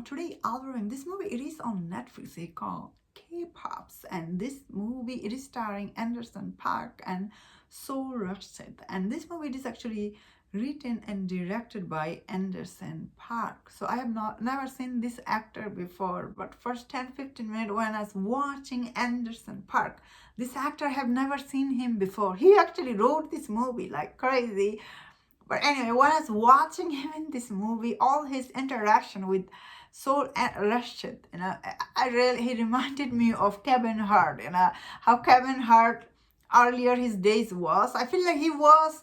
Today I'll be reviewing this movie. It is on Netflix. It's called K-Pops, and this movie it is starring Anderson Park and Soul Rusheth. And this movie is actually written and directed by Anderson Park. So I have never seen this actor before, but first 10-15 minutes when I was watching Anderson Park, this actor I have never seen him before. He actually wrote this movie like crazy. But anyway, when I was watching him in this movie, all his interaction with Soul and Rashid, he reminded me of Kevin Hart, how Kevin Hart earlier his days was. I feel like he was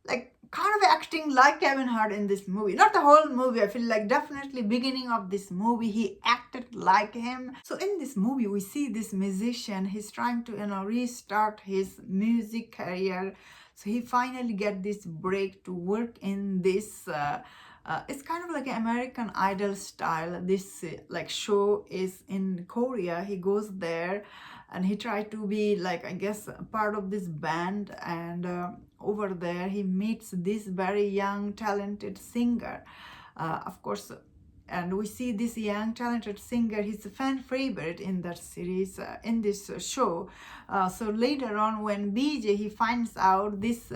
like kind of acting like Kevin Hart in this movie. Not the whole movie. I feel like definitely beginning of this movie, he acted like him. So in this movie, we see this musician. He's trying to, restart his music career. So he finally get this break to work in this. It's kind of like an American Idol style. This like show is in Korea. He goes there and he tried to be like, I guess, part of this band, and over there he meets this very young talented singer, of course, and we see this young talented singer, he's a fan favorite in that series, in this show. So later on when BJ he finds out this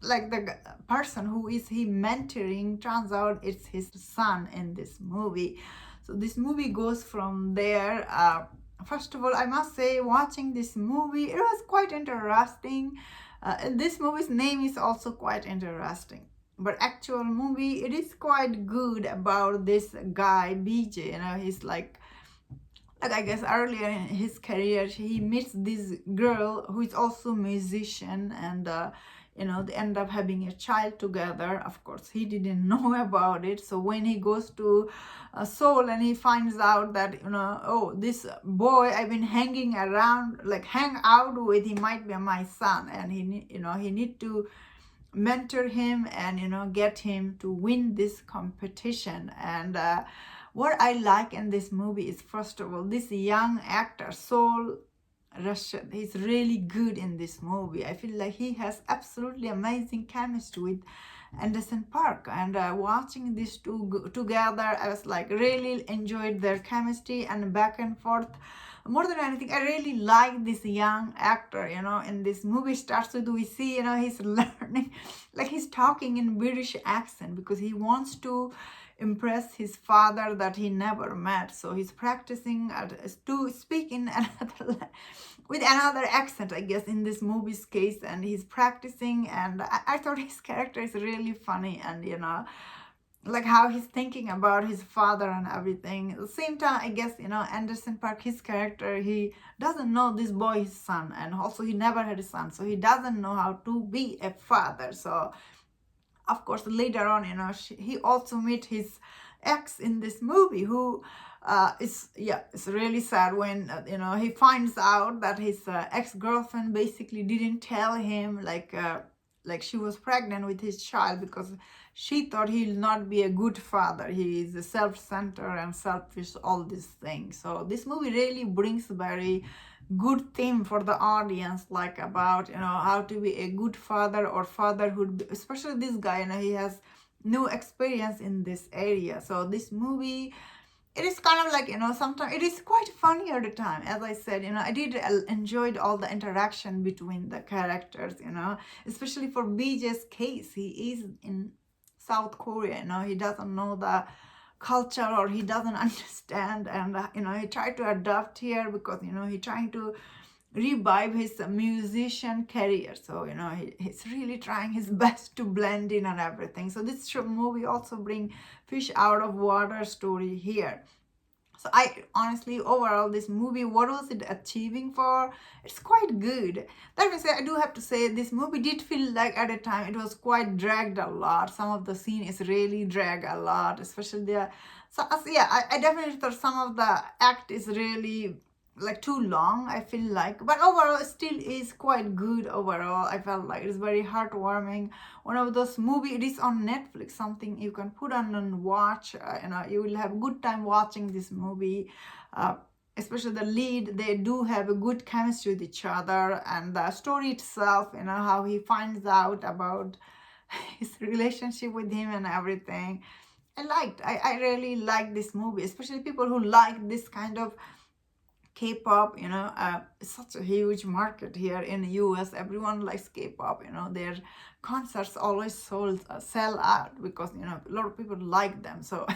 like the person who is he mentoring, turns out it's his son in this movie. So this movie goes from there. First of all, I must say, watching this movie, it was quite interesting. This movie's name is also quite interesting. But actual movie, it is quite good about this guy, BJ. He's like I guess earlier in his career, he meets this girl who is also a musician, and they end up having a child together. Of course, he didn't know about it. So when he goes to Seoul and he finds out that oh, this boy I've been hanging around, like hang out with, he might be my son, and he need to mentor him and get him to win this competition. And what I like in this movie is, first of all, this young actor Soul Rusheth. He's really good in this movie. I feel like he has absolutely amazing chemistry with Anderson Park, and watching these two together, I was like really enjoyed their chemistry and back and forth. More than anything, I really like this young actor, in this movie starts with, we see, he's learning, like he's talking in British accent because he wants to impress his father that he never met. So he's practicing to speak in another with another accent, I guess, in this movie's case, and he's practicing. And I thought his character is really funny, and like how he's thinking about his father and everything. At the same time, I guess, Anderson Park, his character, he doesn't know this boy his son, and also he never had a son, so he doesn't know how to be a father. So of course later on, he also meet his ex in this movie, who it's really sad when he finds out that his ex-girlfriend basically didn't tell him like she was pregnant with his child, because she thought he'll not be a good father. He is a self-centered and selfish, all these things. So this movie really brings very good theme for the audience, like about how to be a good father or fatherhood, especially this guy, he has no experience in this area. So this movie, it is kind of like, sometimes it is quite funny at the time. As I said, I did enjoyed all the interaction between the characters, especially for BJ's case. He is in South Korea, he doesn't know the culture, or he doesn't understand, and he tried to adapt here because he trying to revive his musician career. So he's really trying his best to blend in and everything. So this movie also bring fish out of water story here. So I honestly, overall, this movie, what was it achieving for? It's quite good. That means I do have to say, this movie did feel like at a time it was quite dragged a lot. Some of the scene is really dragged a lot, especially the. So yeah, I definitely thought some of the act is really like too long, I feel like, but overall it still is quite good. Overall, I felt like it's very heartwarming. One of those movie, it is on Netflix, something you can put on and watch. You will have a good time watching this movie. Especially the lead, they do have a good chemistry with each other, and the story itself, how he finds out about his relationship with him and everything. I really liked this movie, especially people who like this kind of K-pop, it's such a huge market here in the US. Everyone likes K-pop, their concerts always sell out because, a lot of people like them. So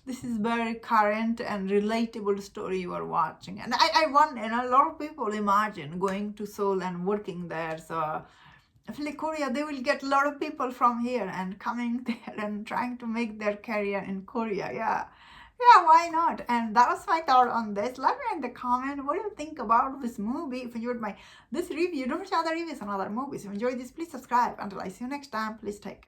this is very current and relatable story you are watching. And I want, a lot of people imagine going to Seoul and working there. So I feel like Korea, they will get a lot of people from here and coming there and trying to make their career in Korea. Yeah. Yeah, why not? And that was my thought on this. Let me know in the comment what do you think about this movie. If you enjoyed this review, don't forget other reviews on other movies. If you enjoyed this, please subscribe. Until I see you next time, please take care.